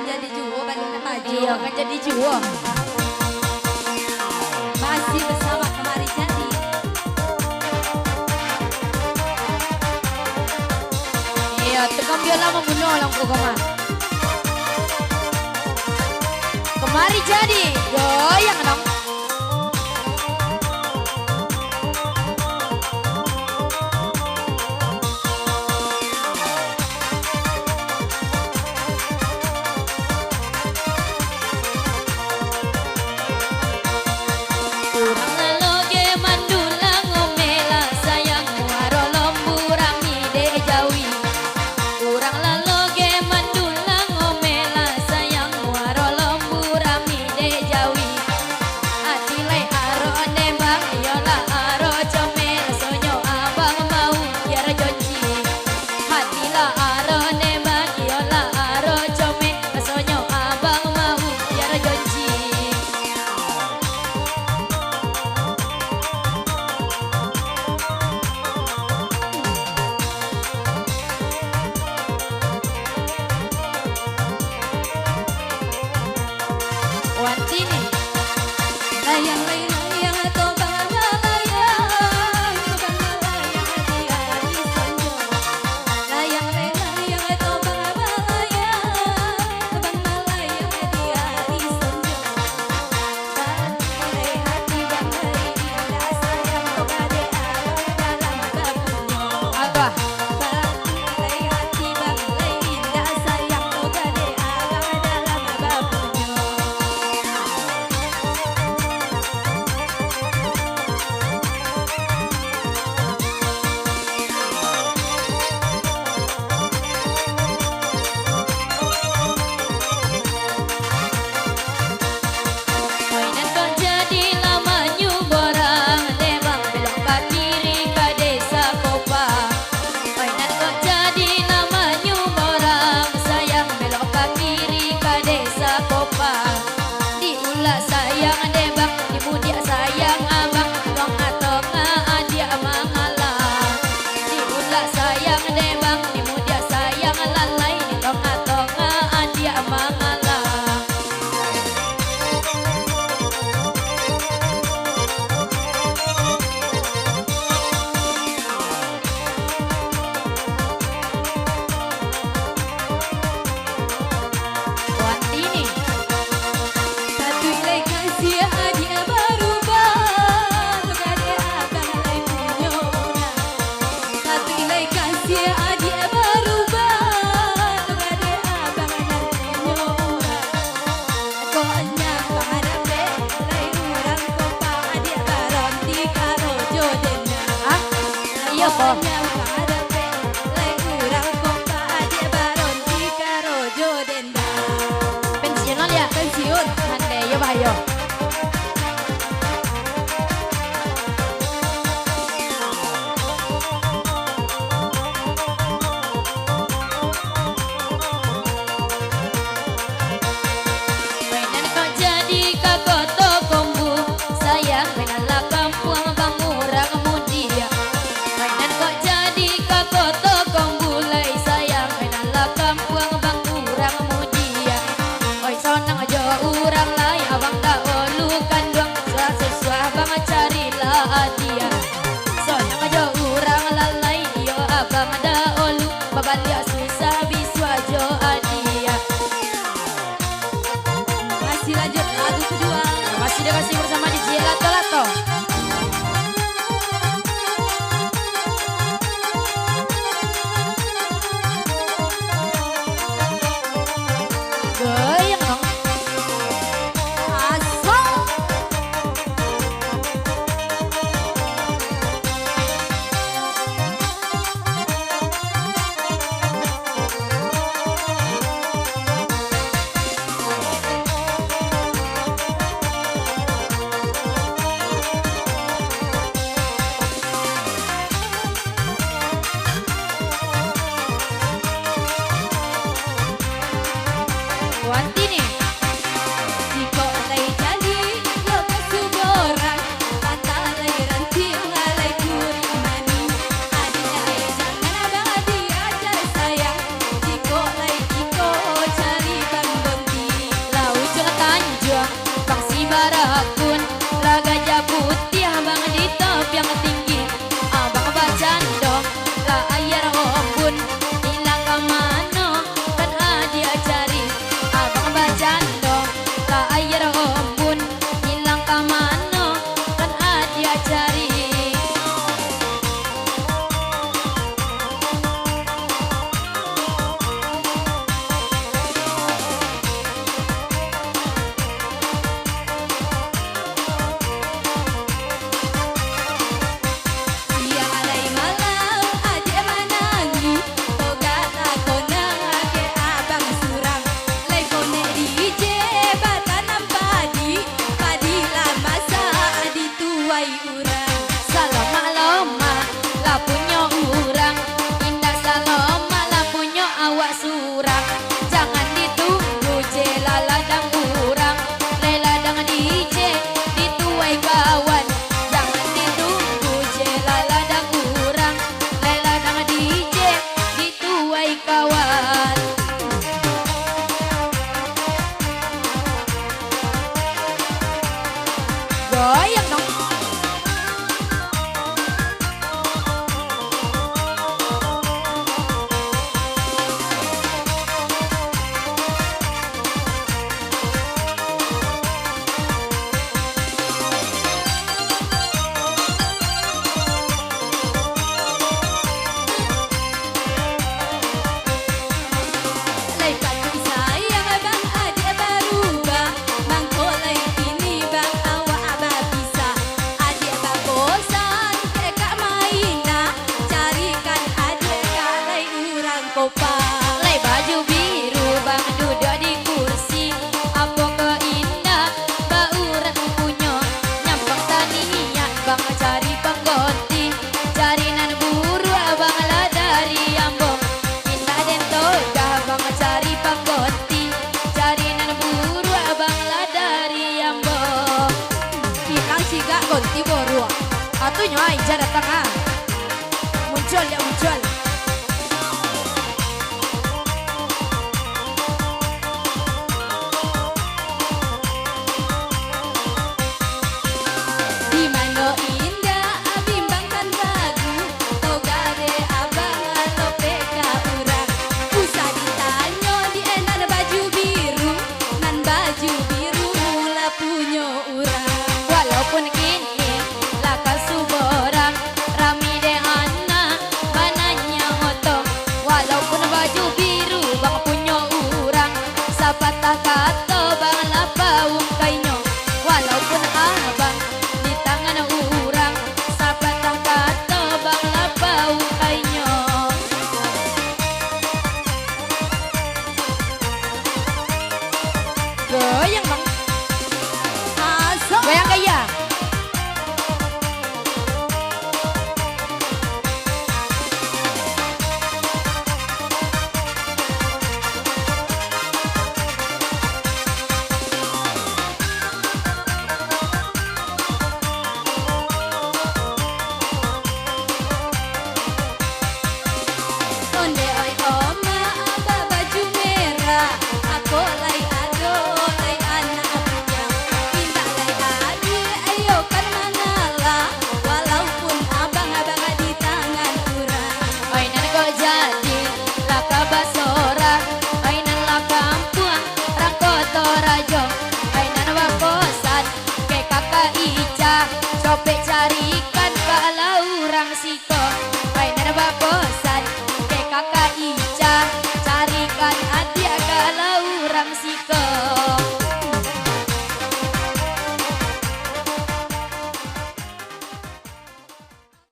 jadi juo kan maju. Iya kan jadi juo. Masih bersama Kemari Jadi. Iya, tekan biola membunuh orang koma. Kemari jadi, goyang dong. Kurang leloge mandula ngomela sayang muaro lomburang ide jawi. Kurang leloge mandula ngomela sayang muaro lomburang ide jawi. Atilai aro nembang yola aro comel sonyo abang mau biar jonci. Atila aro nembang yola aro comel sonyo abang mau biar jonci. Wantini Layang layang atau bangga layang di hari sonjo. Layang layang atau bangga layang di hari sonjo. Bangai hati bangai indah sayang kau gade abang dalam babunyo. apa? Bangai hati bangai indah sayang kau gade abang dalam babunyo. Mainan kok jadi lama nyuborang Debang belok ke kiri ke desa Kopa. Mainan kok jadi lama nyuborang Sayang belok ke kiri ke desa Kopa. Diulah sayang Debang, dimudia sayang abang Tengah-tengah adia mengalah. Diulah sayang Debang, dimudia sayang lalai Di tengah-tengah adia mengalah. Wantini Satu ilai kasih adia berubah Gade abang lai punya orang. Satu ilai kasih adia berubah Gade abang lai punya orang. Koknya penghadape lai orang Kopa adia baronti karo jodena. iya kok. Koknya penghadape lai orang Kopa adia baronti karo jodena. Pensiun ya Pensiun. Handai yo bayo. Mainan kok jadi kakoto kombu sayang benala kampung bangurang mudia. Mainan kok jadi kakoto kombu lai sayang benala kampung bangurang mudia. Oi sonang aja urang lai abang tak Aja datang ah. Muncul ya muncul. Di mano indah bimbangkan lagu togare abang atau peka urang usah ditanyo di enan baju biru nan baju biru mula punyo urang Walaupun kini laka suborang rami de anak bananya otong. Walaupun baju biru bang punyo urang sapatah kato bang lapaung kainyo. Walaupun abang di tangan urang sapatah kato bang lapaung kainyo. Goyang bang, asal goyang gaya. onde oi oma aba baju merah aku lai ado lai anak punya indah lai adi ayo kan manala walaupun abang-abang di tangan urang Ainan kok jadi laka basora, ainan laka ampuang rakoto rajo, ainan wakosan ke kakak Ica, copek cari